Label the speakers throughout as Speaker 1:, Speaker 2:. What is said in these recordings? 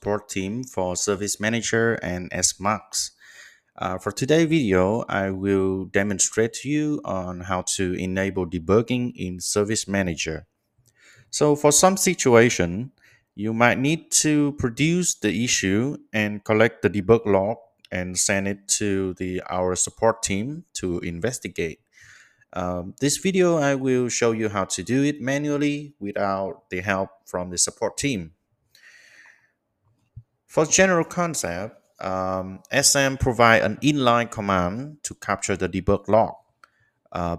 Speaker 1: support team for Service Manager and SMARCS. For today's video, I will demonstrate to you on how to enable debugging in Service Manager. So for some situation, you might need to produce the issue and collect the debug log and send it to our support team to investigate. This video, I will show you how to do it manually without the help from the support team. For general concept, SM provide an inline command to capture the debug log,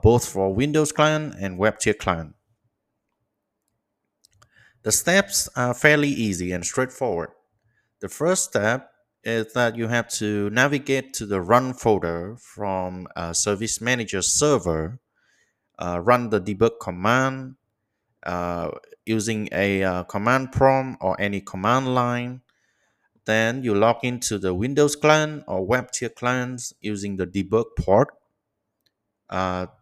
Speaker 1: both for Windows client and WebTier client. The steps are fairly easy and straightforward. The first step is that you have to navigate to the run folder from Service Manager server, run the debug command uh, using a command prompt or any command line. Then you log into the Windows client or WebTier clients using the debug port.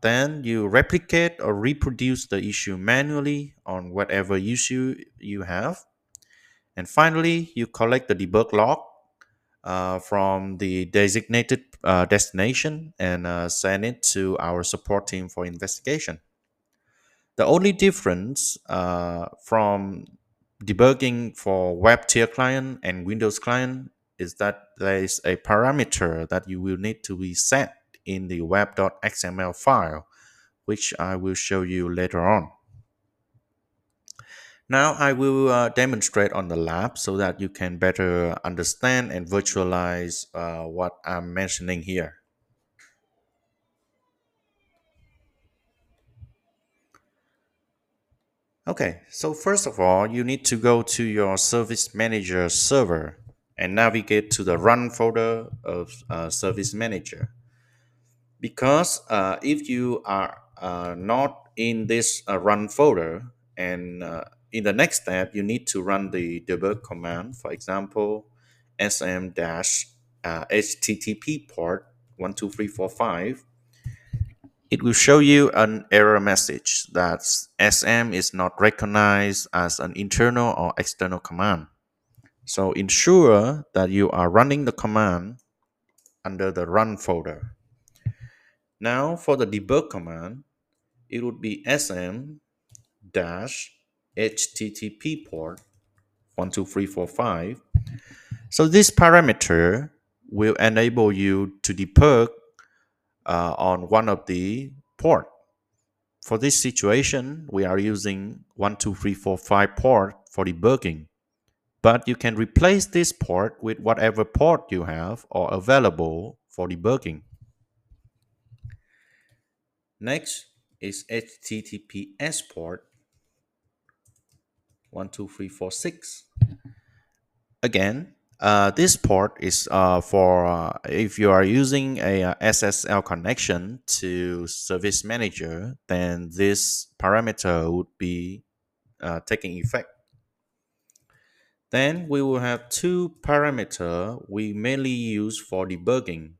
Speaker 1: Then you replicate or reproduce the issue manually on whatever issue you have. And finally, you collect the debug log from the designated destination and send it to our support team for investigation. The only difference from debugging for web tier client and Windows client is that there is a parameter that you will need to be set in the web.xml file, which I will show you later on. Now I will demonstrate on the lab so that you can better understand and visualize what I'm mentioning here. Okay, so first of all, you need to go to your Service Manager server and navigate to the run folder of Service Manager. Because if you are not in this run folder, and in the next step, you need to run the debug command, for example, sm-http port 12345. It will show you an error message that SM is not recognized as an internal or external command. So ensure that you are running the command under the run folder. Now for the debug command, it would be sm-http port 12345. So this parameter will enable you to debug on one of the port. For this situation, we are using 12345 port for debugging, but you can replace this port with whatever port you have or available for debugging. Next is HTTPS port 12346. Again, this port is for if you are using a SSL connection to Service Manager, then this parameter would be taking effect. Then we will have two parameters we mainly use for debugging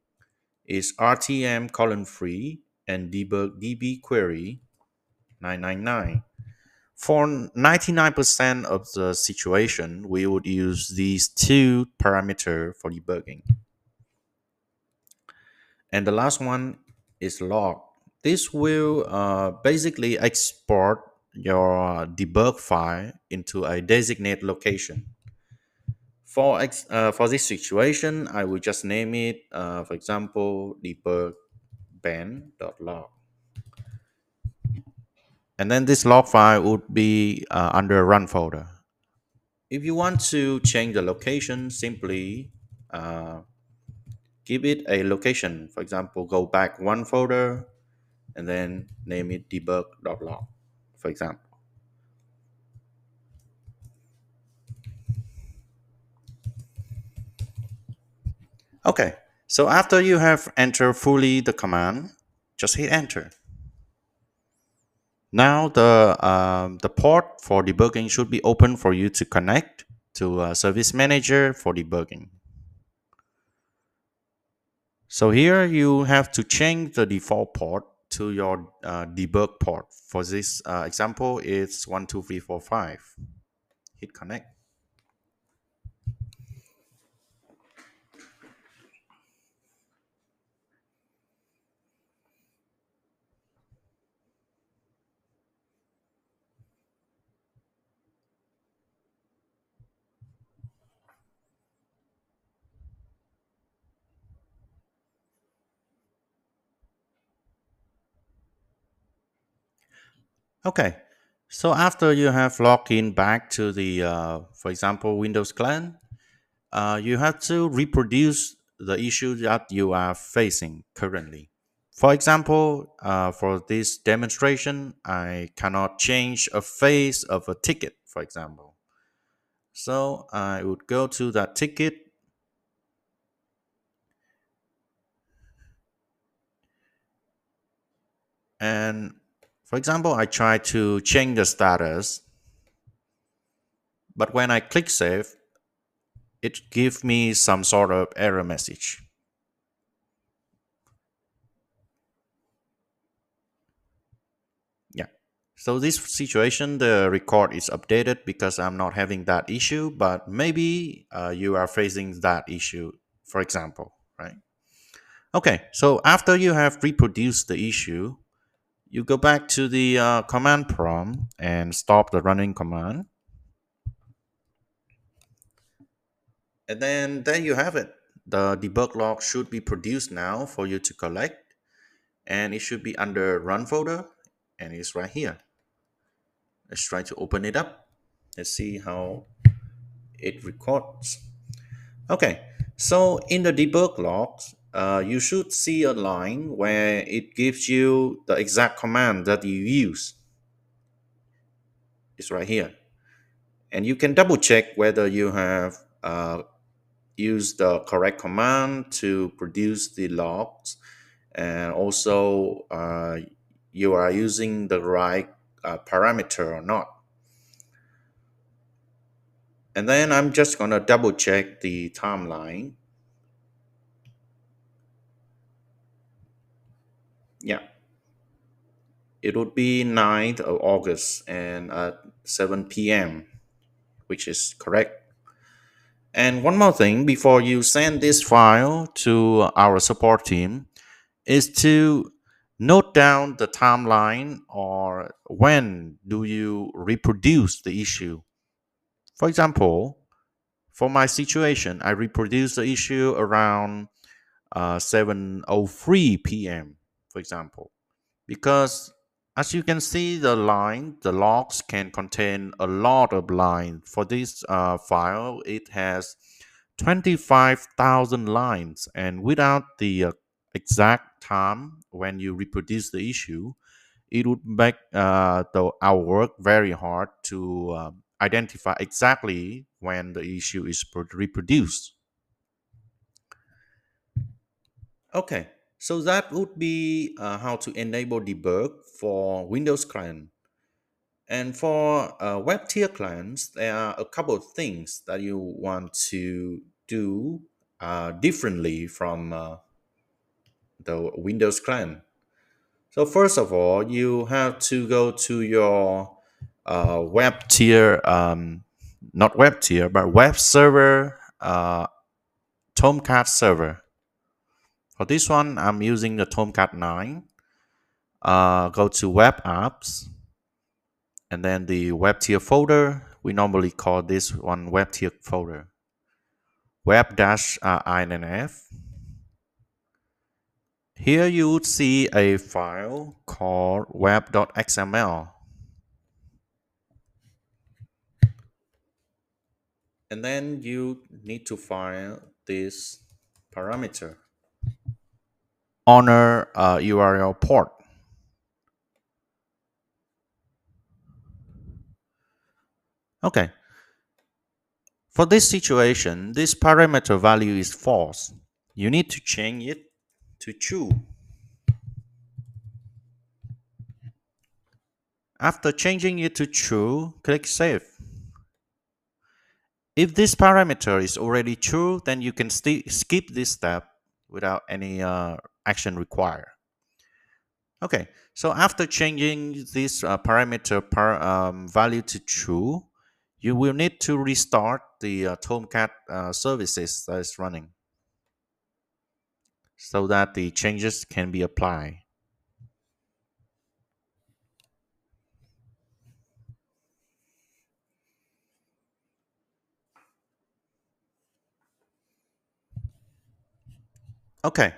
Speaker 1: is RTM colon free and debug DB query 999. For 99% of the situation, we would use these two parameters for debugging. And the last one is log. This will basically export your debug file into a designated location. For this situation, I will just name it, for example, debug ban.log. And then this log file would be under run folder. If you want to change the location, simply give it a location. For example, go back one folder and then name it debug.log, for example. Okay, so after you have entered fully the command, just hit enter. Now the port for debugging should be open for you to connect to Service Manager for debugging. So here you have to change the default port to your debug port. For this example, it's 12345. Hit connect. Okay, so after you have logged in back to the, for example, Windows client, you have to reproduce the issue that you are facing currently. For example, for this demonstration, I cannot change a phase of a ticket, for example. So I would go to that ticket, and for example, I try to change the status, but when I click save, it gives me some sort of error message. Yeah. So this situation, the record is updated because I'm not having that issue, but maybe you are facing that issue, for example, right? Okay. So after you have reproduced the issue, you go back to the command prompt and stop the running command. And then there you have it. The debug log should be produced now for you to collect, and it should be under run folder, and it's right here. Let's try to open it up. Let's see how it records. Okay, so in the debug logs, you should see a line where it gives you the exact command that you use. It's right here. And you can double check whether you have used the correct command to produce the logs, and also you are using the right parameter or not. And then I'm just going to double check the timeline. Yeah, it would be 9th of August and at 7 p.m., which is correct. And one more thing before you send this file to our support team is to note down the timeline or when do you reproduce the issue. For example, for my situation, I reproduced the issue around 7:03 p.m., for example. Because as you can see the logs can contain a lot of lines. For this file, it has 25,000 lines, and without the exact time when you reproduce the issue, it would make our work very hard to identify exactly when the issue is reproduced. Okay, so that would be how to enable debug for Windows client. And for web tier clients, there are a couple of things that you want to do differently from the Windows client. So first of all, you have to go to your web tier, not web tier, but web server, Tomcat server. For this one, I'm using the Tomcat 9. Go to web apps, and then the web tier folder. We normally call this one web tier folder. Web-inf. Here you would see a file called web.xml. And then you need to find this parameter. Honor URL port. Okay. For this situation, this parameter value is false. You need to change it to true. After changing it to true, click Save. If this parameter is already true, then you can skip this step without any action required. Okay, so after changing this parameter value to true, you will need to restart the Tomcat services that is running so that the changes can be applied. Okay,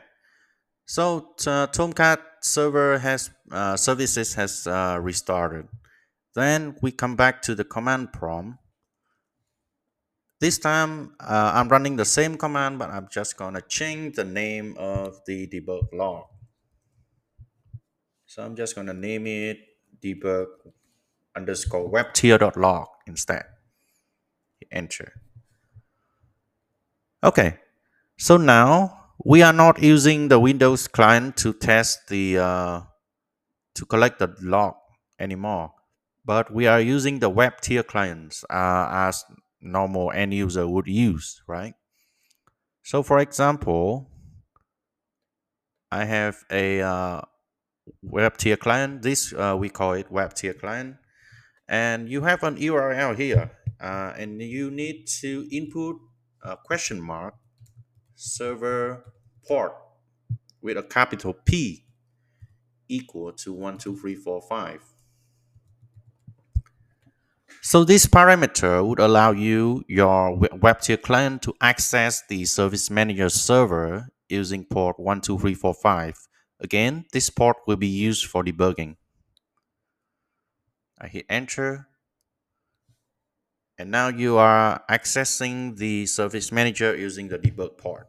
Speaker 1: so Tomcat server has services has restarted. Then we come back to the command prompt. This time I'm running the same command, but I'm just gonna change the name of the debug log. So I'm just gonna name it debug underscore webtier.log instead. Hit enter. Okay, so now we are not using the Windows client to test the to collect the log anymore, but we are using the web tier clients as normal end user would use, right? So for example, I have a web tier client. This we call it web tier client, and you have an URL here, and you need to input a question mark server port with a capital P equal to 12345. So this parameter would allow you your web tier client to access the service manager server using port 12345. Again, this port will be used for debugging. I hit enter, and now you are accessing the service manager using the debug port.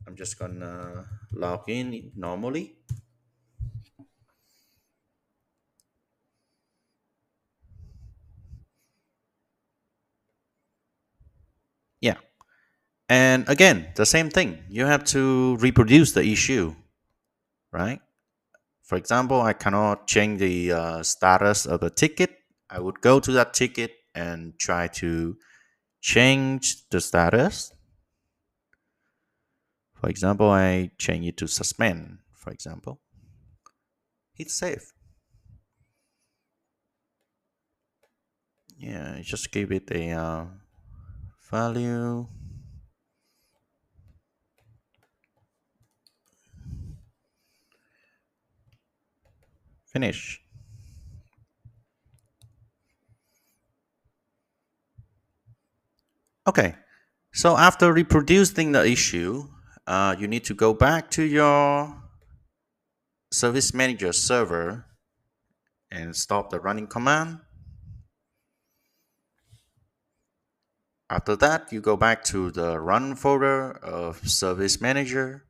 Speaker 1: I'm just gonna log in normally. Yeah. And again, the same thing. You have to reproduce the issue, right? For example, I cannot change the status of the ticket. I would go to that ticket and try to change the status. For example, I change it to suspend, for example. Hit save. Yeah, just give it a value. Finish. Okay, so after reproducing the issue, you need to go back to your service manager server and stop the running command. After that, you go back to the run folder of service manager.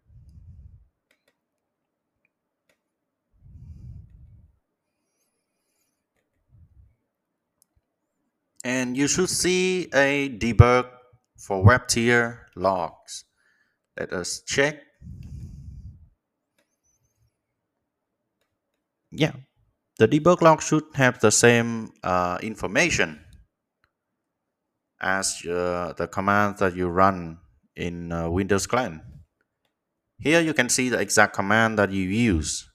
Speaker 1: And you should see a debug for web tier logs. Let us check. Yeah, the debug log should have the same information as the command that you run in Windows client. Here you can see the exact command that you use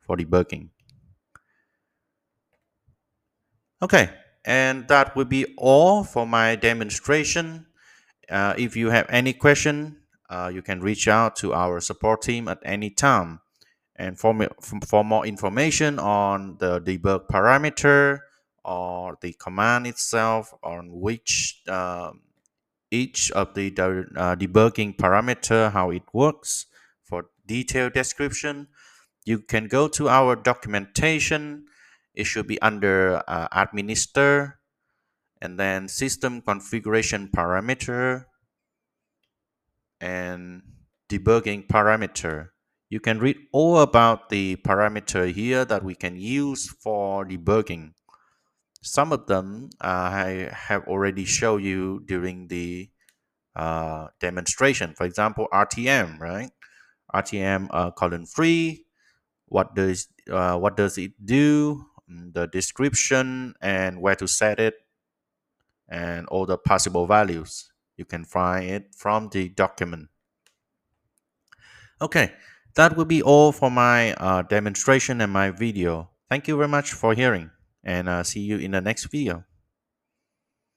Speaker 1: for debugging. Okay, and that will be all for my demonstration. If you have any question, you can reach out to our support team at any time. And for more information on the debug parameter or the command itself, on which each of the debugging parameter, how it works, for detailed description, you can go to our documentation. It should be under administer, and then system configuration parameter and debugging parameter. You can read all about the parameter here that we can use for debugging. Some of them I have already shown you during the demonstration. For example, RTM, right? RTM colon free. What does it do? The description and where to set it, and all the possible values. You can find it from the document. Okay, that will be all for my demonstration and my video. Thank you very much for hearing, and see you in the next video.